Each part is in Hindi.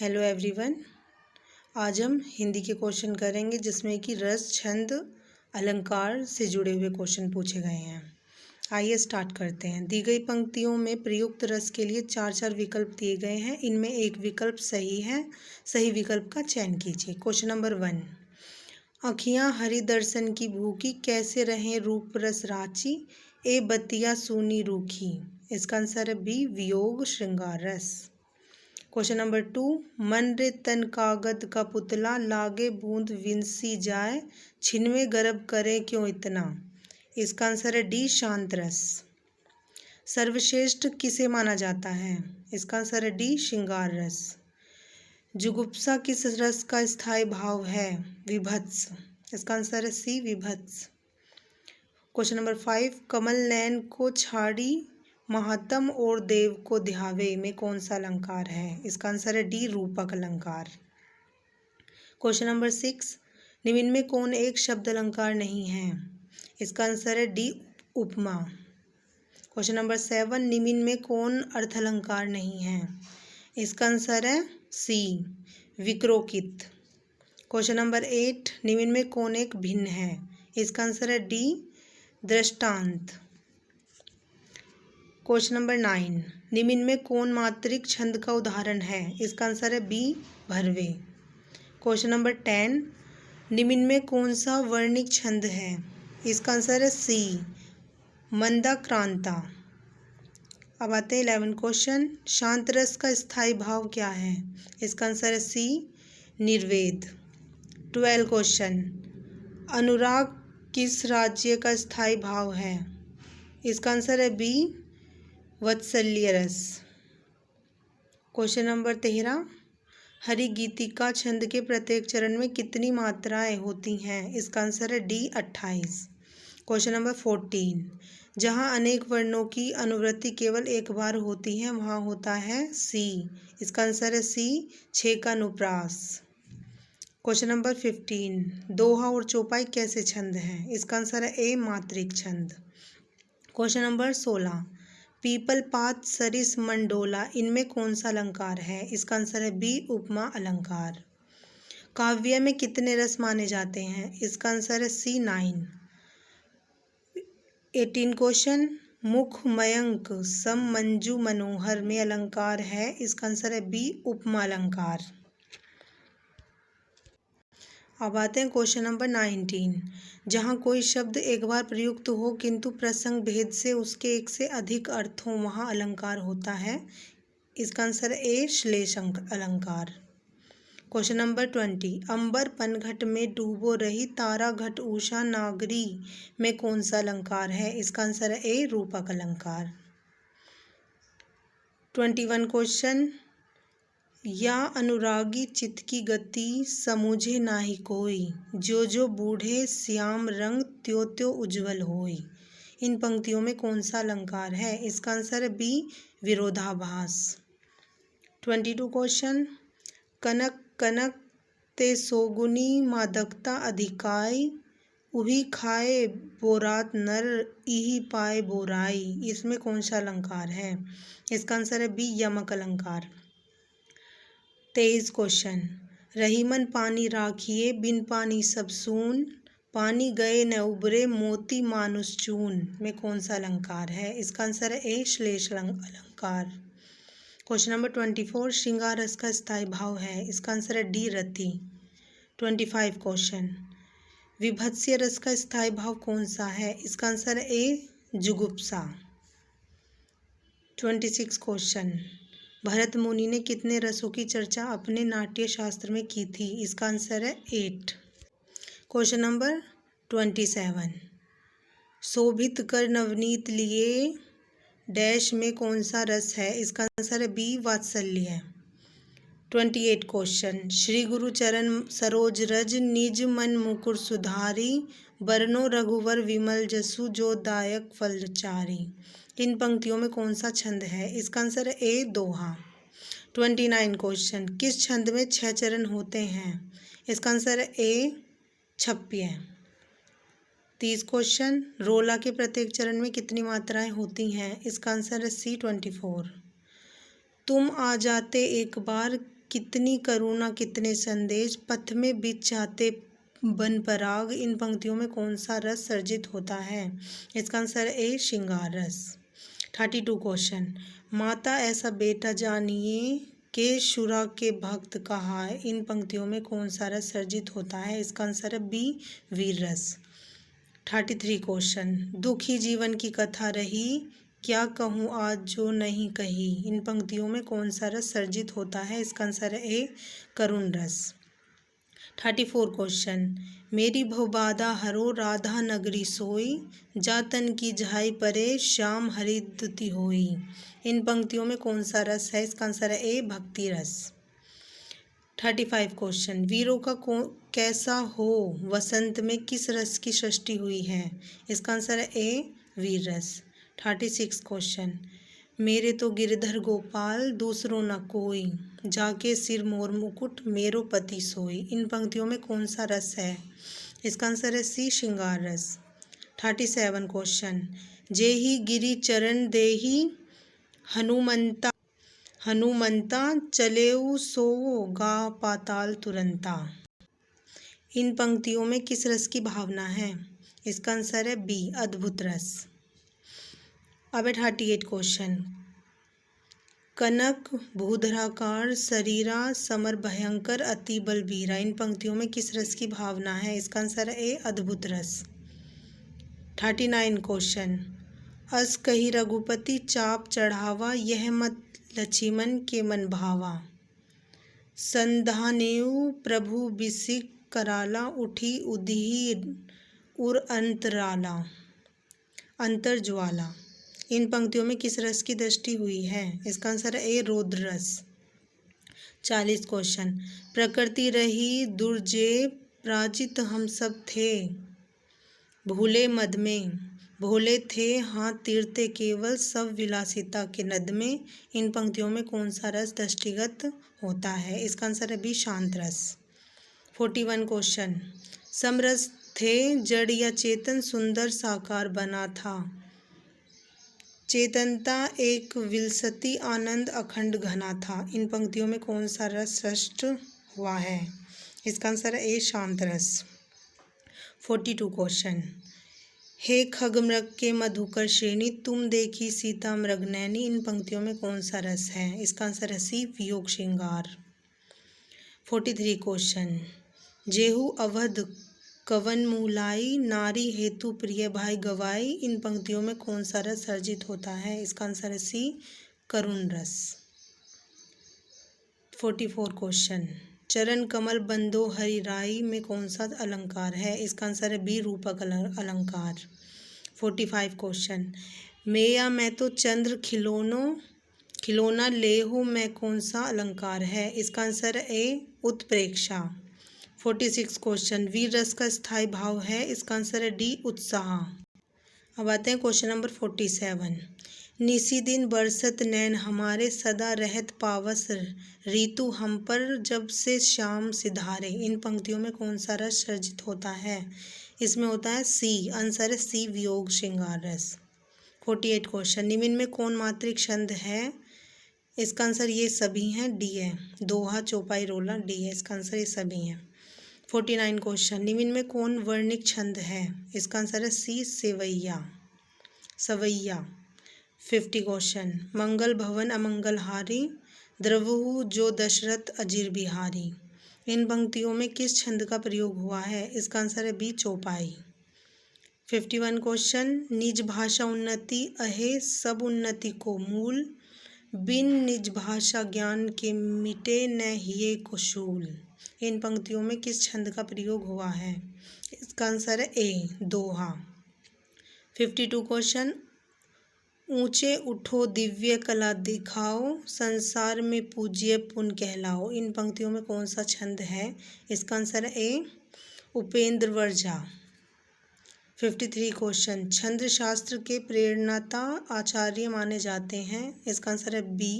Hello everyone. आज हम हिंदी के क्वेश्चन करेंगे जिसमें कि रस, छंद, अलंकार से जुड़े हुए क्वेश्चन पूछे गए हैं। आइए स्टार्ट करते हैं। दी गई पंक्तियों में प्रयुक्त रस के लिए चार चार विकल्प दिए गए हैं। इनमें एक विकल्प सही है। सही विकल्प का चयन कीजिए। क्वेश्चन नंबर 1, अखियाँ हरि दर्शन की भूखी, कैसे रहें रूप रस राची, ए बतिया सूनी रूखी। इसका आंसर है बी, वियोग श्रृंगार रस। क्वेश्चन नंबर 2, मन रे तन कागद का पुतला, लागे बूंद विंसी जाए, छिनवे गर्भ करे क्यों इतना। इसका आंसर है डी, शांत रस। सर्वश्रेष्ठ किसे माना जाता है। इसका आंसर है डी, श्रृंगार रस। जुगुप्सा किस रस का स्थायी भाव है। विभत्स। इसका आंसर है सी, विभत्स। क्वेश्चन नंबर 5, कमल नयन को छाड़ी, महात्म और देव को ध्यावे में कौन सा अलंकार है। इसका आंसर है डी, रूपक अलंकार। क्वेश्चन नंबर 6, निम्न में कौन एक शब्द अलंकार नहीं है। इसका आंसर है डी, उपमा। क्वेश्चन नंबर 7, निम्न में कौन अर्थ अलंकार नहीं है। इसका आंसर है सी, विक्रोकित। क्वेश्चन नंबर 8, निम्न में कौन एक भिन्न है। इसका आंसर है डी, दृष्टांत। क्वेश्चन नंबर 9, निम्न में कौन मात्रिक छंद का उदाहरण है। इसका आंसर है बी, भरवे। क्वेश्चन नंबर 10, निम्न में कौन सा वर्णिक छंद है। इसका आंसर है सी, मंदाक्रांता। अब आते हैं 11 क्वेश्चन, शांत रस का स्थायी भाव क्या है। इसका आंसर है सी, निर्वेद। 12 क्वेश्चन, अनुराग किस राज्य का स्थायी भाव है। इसका आंसर है बी, वत्सल्य रस। क्वेश्चन नंबर 13, हरिगीतिका छंद के प्रत्येक चरण में कितनी मात्राएं होती हैं। इसका आंसर है डी, 28। क्वेश्चन नंबर 14, जहां अनेक वर्णों की अनुवृत्ति केवल एक बार होती है वहां होता है सी। इसका आंसर है सी, 6 का अनुप्रास। क्वेश्चन नंबर 15, दोहा और चौपाई कैसे छंद हैं। इसका आंसर है ए, मात्रिक छंद। क्वेश्चन नंबर 16, पीपल पात सरिस मंडोला, इनमें कौन सा अलंकार है। इसका आंसर है बी, उपमा अलंकार। काव्य में कितने रस माने जाते हैं। इसका आंसर है सी, 9। 18 क्वेश्चन, मुख मयंक सम मंजू मनोहर में अलंकार है। इसका आंसर है बी, उपमा अलंकार। अब आते हैं क्वेश्चन नंबर 19, जहाँ कोई शब्द एक बार प्रयुक्त हो किंतु प्रसंग भेद से उसके एक से अधिक अर्थ हो वहाँ अलंकार होता है। इसका आंसर ए, श्लेष अलंकार। क्वेश्चन नंबर 20, अंबर पनघट में डूबो रही, तारा घट उषा नागरी में कौन सा अलंकार है। इसका आंसर है ए, रूपक अलंकार। 21 क्वेश्चन, या अनुरागी चित की गति समुझे नाहि कोई, जो जो बूढ़े श्याम रंग त्यों त्यों उज्ज्वल होई। इन पंक्तियों में कौन सा अलंकार है। इसका आंसर है बी, विरोधाभास। 22 क्वेश्चन, कनक कनक ते सोगुनी मादकता अधिकाई, उही खाए बोरात नर इही पाए बोराई। इसमें कौन सा अलंकार है। इसका आंसर है बी, यमक अलंकार। 23 क्वेश्चन, रहीमन पानी राखिए, बिन पानी सब सून, पानी गए न उबरे मोती मानुष चून में कौन सा अलंकार है। इसका आंसर है ए, श्लेष अलंकार। क्वेश्चन नंबर 24, श्रृंगार रस का स्थायी भाव है। इसका आंसर है डी, रति। 25 क्वेश्चन, विभत्स्य रस का स्थायी भाव कौन सा है। इसका आंसर है ए, जुगुप्सा। 26 क्वेश्चन, भरत मुनि ने कितने रसों की चर्चा अपने नाट्य शास्त्र में की थी। इसका आंसर है 8। क्वेश्चन नंबर 27, शोभित कर नवनीत लिए डैश में कौन सा रस है। इसका आंसर है बी, वात्सल्य। 28 क्वेश्चन, श्री गुरु चरण सरोज रज, निज मन मुकुर सुधारी, बरनो रघुवर विमल जसु, जो दायक फलचारी। इन पंक्तियों में कौन सा छंद है। इसका आंसर है ए, दोहा। 29 क्वेश्चन, किस छंद में 6 चरण होते हैं। इसका आंसर है ए, छप्य। 30 क्वेश्चन, रोला के प्रत्येक चरण में कितनी मात्राएं होती हैं। इसका आंसर है सी, 24। तुम आ जाते एक बार कितनी करुणा कितने संदेश, पथ में बीच जाते बन पराग। इन पंक्तियों में कौन सा रस सर्जित होता है? इसका आंसर ए श्रृंगार रस। 32 क्वेश्चन। माता ऐसा बेटा जानिए के शुरा के भक्त कहा है। इन पंक्तियों में कौन सा रस सर्जित होता है? इसका आंसर है बी वीर रस। 33 क्वेश्चन। दुखी जीवन की कथा रही, क्या कहूँ आज जो नहीं कही। इन पंक्तियों में कौन सा रस सर्जित होता है? इसका आंसर है ए करुण रस। 34 क्वेश्चन। मेरी भवबाधा हरो राधा नगरी सोई, जातन की झाई परे श्याम हरि दुति होई। इन पंक्तियों में कौन सा रस है? इसका आंसर है ए भक्ति रस। 35 क्वेश्चन। वीरों का कैसा हो वसंत में किस रस की सृष्टि हुई है? इसका आंसर है ए वीर रस। 36 क्वेश्चन। मेरे तो गिरधर गोपाल दूसरों न कोई, जाके सिर मोर मुकुट मेरो पति सोई। इन पंक्तियों में कौन सा रस है? इसका आंसर है सी श्रृंगार रस। 37 क्वेश्चन। जेहि गिरि चरण देहि हनुमंता चलेउ सो गा पाताल तुरंता। इन पंक्तियों में किस रस की भावना है? इसका आंसर है बी अद्भुत रस। अब 38 क्वेश्चन। कनक भूधराकार शरीरा समर भयंकर अति बलबीरा। इन पंक्तियों में किस रस की भावना है? इसका आंसर है ए अद्भुत रस। 39 क्वेश्चन। अस कही रघुपति चाप चढ़ावा, यह मत लक्ष्मण के मन भावा। संधानेउ प्रभु बिसिक कराला, उठी उदिही उर अंतरज्वाला। इन पंक्तियों में किस रस की दृष्टि हुई है? इसका आंसर है ए रौद्र रस। 40 क्वेश्चन। प्रकृति रही दुर्जय पराजित हम सब थे, भूले मद में भोले थे हाथ तीरते केवल सब विलासिता के नद में। इन पंक्तियों में कौन सा रस दृष्टिगत होता है? इसका आंसर है बी शांत रस। 41 क्वेश्चन। समरस थे जड़ या चेतन सुंदर साकार बना था, चेतनता एक विलसती आनंद अखंड घना था। इन पंक्तियों में कौन सा रस सृष्ट हुआ है? इसका आंसर है ए शांत रस। 42 क्वेश्चन। हे खगमृग के मधुकर श्रेणी, तुम देखी सीता मृगनैनी। इन पंक्तियों में कौन सा रस है? इसका आंसर है सी वियोग श्रृंगार। 43 क्वेश्चन। जेहू अवध कवन मूलाई, नारी हेतु प्रिय भाई गवाई। इन पंक्तियों में कौन सा रस सर्जित होता है? इसका आंसर है सी करुण रस। 44 क्वेश्चन। चरण कमल बंदो हरि राई में कौन सा अलंकार है? इसका आंसर है बी रूपक अलंकार। 45 क्वेश्चन। मैं तो चंद्र खिलौना ले हो में कौन सा अलंकार है? इसका आंसर है ए उत्प्रेक्षा। 46 क्वेश्चन। वीर रस का स्थायी भाव है। इसका आंसर है डी उत्साह। अब आते हैं क्वेश्चन नंबर 47। निसी दिन बरसत नैन हमारे, सदा रहत पावस ऋतु हम पर, जब से श्याम सिधारे। इन पंक्तियों में कौन सा रस सर्जित होता है? इसमें होता है सी, आंसर है सी वियोग श्रृंगार रस। 48 क्वेश्चन। निम्न में कौन मात्रिक छंद है? इसका आंसर ये सभी हैं, डी है। दोहा चौपाई रोला डी है इसका आंसर, ये सभी हैं। 49 क्वेश्चन। निम्न में कौन वर्णिक छंद है? इसका आंसर है सी सवैया। 50 क्वेश्चन। मंगल भवन अमंगल हारी, द्रवहु जो दशरथ अजीर बिहारी। इन पंक्तियों में किस छंद का प्रयोग हुआ है? इसका आंसर है बी चौपाई। 51 क्वेश्चन। निज भाषा उन्नति अहे सब उन्नति को मूल, बिन निज भाषा ज्ञान के मिटे न हिये को शूल। इन पंक्तियों में किस छंद का प्रयोग हुआ है? इसका आंसर है ए दोहा। 52 क्वेश्चन। ऊंचे उठो दिव्य कला दिखाओ, संसार में पूज्य पुण्य कहलाओ। इन पंक्तियों में कौन सा छंद है? इसका आंसर है ए उपेंद्र वर्जा। 53 क्वेश्चन। छंद शास्त्र के प्रेरणाता आचार्य माने जाते हैं। इसका आंसर है बी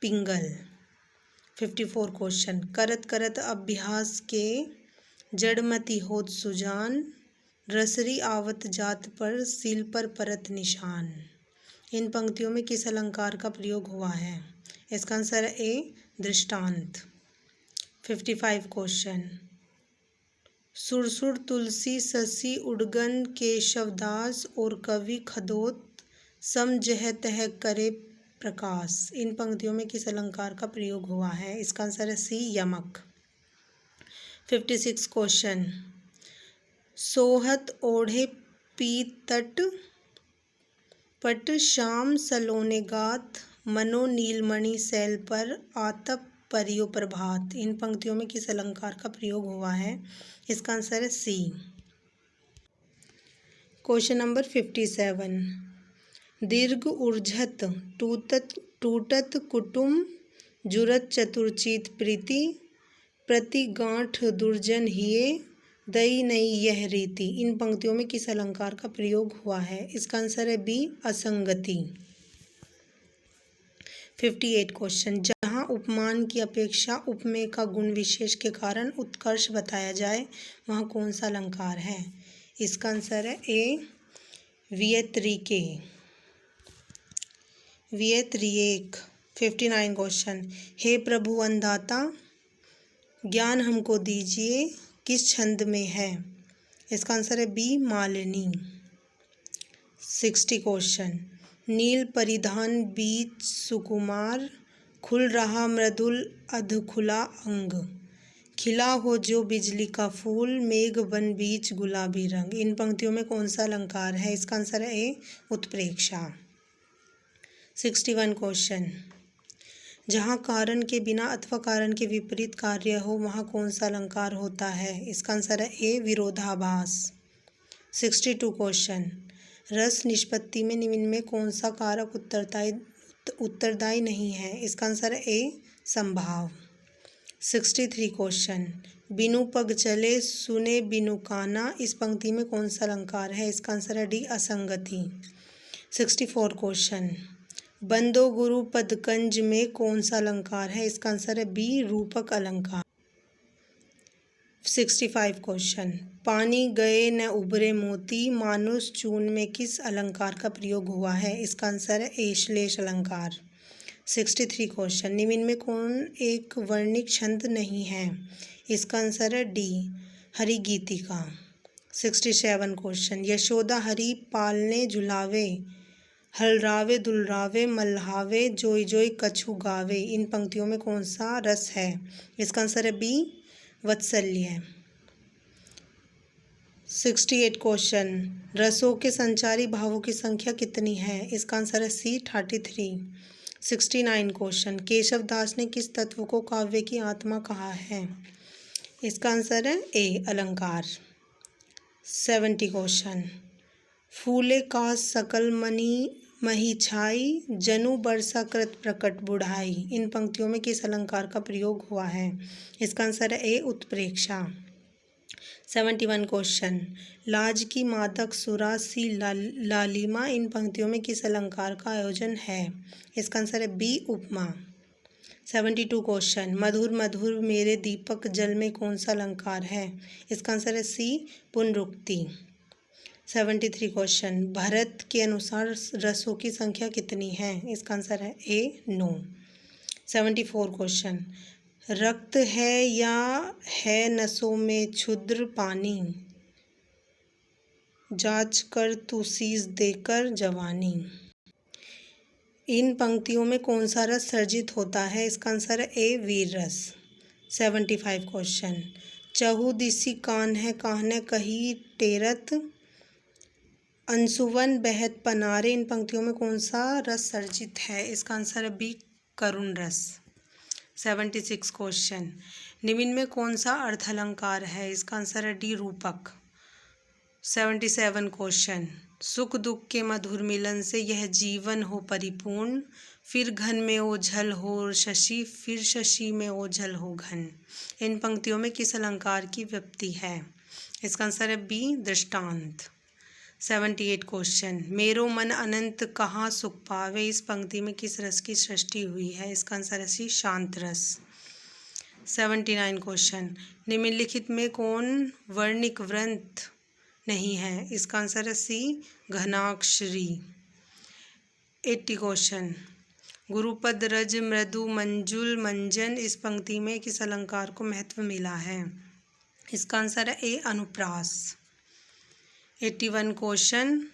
पिंगल। 54 क्वेश्चन। करत करत अभ्यास के जड़मति होत सुजान, रसरी आवत जात पर सील पर परत निशान। इन पंक्तियों में किस अलंकार का प्रयोग हुआ है? इसका आंसर है ए दृष्टांत। 55 क्वेश्चन। सुरसुर तुलसी शशि उडगन केशवदास और कवि खदोत सम जह तह करे प्रकाश। इन पंक्तियों में किस अलंकार का प्रयोग हुआ है? इसका आंसर है सी, यमक। 56 क्वेश्चन। सोहत ओढ़े पीत तट पट श्याम सलोने गात मनो नीलमणि शैल पर आतप परियो प्रभात। इन पंक्तियों में किस अलंकार का प्रयोग हुआ है? इसका आंसर है सी। Question number 57। दीर्घ उर्झत टूटत कुटुम जुरत चतुर्चित प्रीति प्रति गांठ दुर्जन हिये दई नहीं यह रीति। इन पंक्तियों में किस अलंकार का प्रयोग हुआ है? इसका आंसर है बी, असंगति। 58 क्वेश्चन। जहाँ उपमान की अपेक्षा उपमेय का गुण विशेष के कारण उत्कर्ष बताया जाए वहाँ कौन सा अलंकार है? इसका आंसर है ए, व्यतिरेके। 59 क्वेश्चन। हे प्रभु अन्नदाता ज्ञान हमको दीजिए किस छंद में है? इसका आंसर है बी, मालिनी। 60 क्वेश्चन। नील परिधान बीच सुकुमार खुल रहा मृदुल अधखुला अंग खिला हो जो बिजली का फूल मेघ बन बीच गुलाबी रंग। इन पंक्तियों में कौन सा अलंकार है? इसका आंसर है ए, उत्प्रेक्षा। 61 क्वेश्चन। जहाँ कारण के बिना अथवा कारण के विपरीत कार्य हो वहाँ कौन सा अलंकार होता है? इसका आंसर है ए, विरोधाभास। 62 क्वेश्चन। रस निष्पत्ति में निम्न में कौन सा कारक उत्तरदायी नहीं है? इसका आंसर है ए, संभाव। 63 क्वेश्चन। बिनु पग चले सुने बिनु काना। इस पंक्ति में कौन सा अलंकार है? इसका आंसर है डी, असंगति। 64 क्वेश्चन। बंदो गुरु पदकंज में कौन सा अलंकार है? इसका आंसर है बी, रूपक अलंकार। 65 क्वेश्चन। पानी गए न उभरे मोती मानुष चून में किस अलंकार का प्रयोग हुआ है? इसका आंसर है ए, श्लेष अलंकार। 63 क्वेश्चन। निम्न में कौन एक वर्णिक छंद नहीं है? इसका आंसर है डी, हरिगीतिका। 67 क्वेश्चन। यशोदा हरि पालने झुलावे हलरावे दुलरावे मल्हावे जोई जोई कछु गावे। इन पंक्तियों में कौन सा रस है? इसका आंसर है बी, वात्सल्य। 68 क्वेश्चन। रसों के संचारी भावों की संख्या कितनी है? इसका आंसर है सी, 33। 69 क्वेश्चन। केशवदास ने किस तत्व को काव्य की आत्मा कहा है? इसका आंसर है ए, अलंकार। 70 क्वेश्चन। फूले का सकल मनी मही छाई जनु बरसा कृत प्रकट बुढ़ाई। इन पंक्तियों में किस अलंकार का प्रयोग हुआ है? इसका आंसर है ए, उत्प्रेक्षा। 71 क्वेश्चन। लाज की मादक सुरा सी लालिमा। इन पंक्तियों में किस अलंकार का आयोजन है? इसका आंसर है बी, उपमा। 72 क्वेश्चन। मधुर मधुर मेरे दीपक जल में कौन सा अलंकार है? इसका आंसर है सी, पुनरुक्ति। 73 क्वेश्चन। भरत के अनुसार रसों की संख्या कितनी है? इसका आंसर है ए, 9। 74 क्वेश्चन। रक्त है या है नसों में क्षुद्र पानी जांच कर तू सीस देकर जवानी। इन पंक्तियों में कौन सा रस सर्जित होता है? इसका आंसर है ए, वीर रस। 75 क्वेश्चन। चहु दिसी कान है काहने कही टेरत अंशुवन बहत पनारे। इन पंक्तियों में कौन सा रस सर्जित है? इसका आंसर है बी, करुण रस। 76 क्वेश्चन। निम्न में कौन सा अर्थ अलंकार है? इसका आंसर है डी, रूपक। 77 क्वेश्चन। सुख दुख के मधुर मिलन से यह जीवन हो परिपूर्ण फिर घन में ओझल हो शशि फिर शशि में ओझल हो घन। इन पंक्तियों में किस अलंकार की व्युत्पत्ति है? इसका आंसर है बी, दृष्टांत। 78 क्वेश्चन। मेरो मन अनंत कहाँ सुख पावे। इस पंक्ति में किस रस की सृष्टि हुई है? इसका आंसर है सी, शांत रस। 79 क्वेश्चन। निम्नलिखित में कौन वर्णिक वृंत नहीं है? इसका आंसर है सी, घनाक्षरी। 80 क्वेश्चन। गुरुपद, रज, मृदु, मंजुल, मंजन, इस पंक्ति में किस अलंकार को महत्व मिला है? इसका आंसर है ए, अनुप्रास। 81 क्वेश्चन,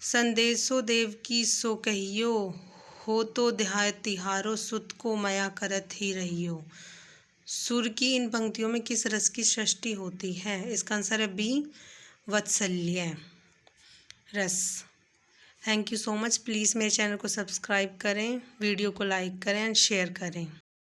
संदेशो देव की सो कहियो, हो तो ध्याय तिहारो, सुत को मया करत ही रहियो। सुर की इन पंक्तियों में किस रस की सृष्टि होती है? इसका आंसर है बी, वात्सल्य रस। Thank you so much. Please मेरे चैनल को सब्सक्राइब करें, वीडियो को लाइक करें एंड शेयर करें।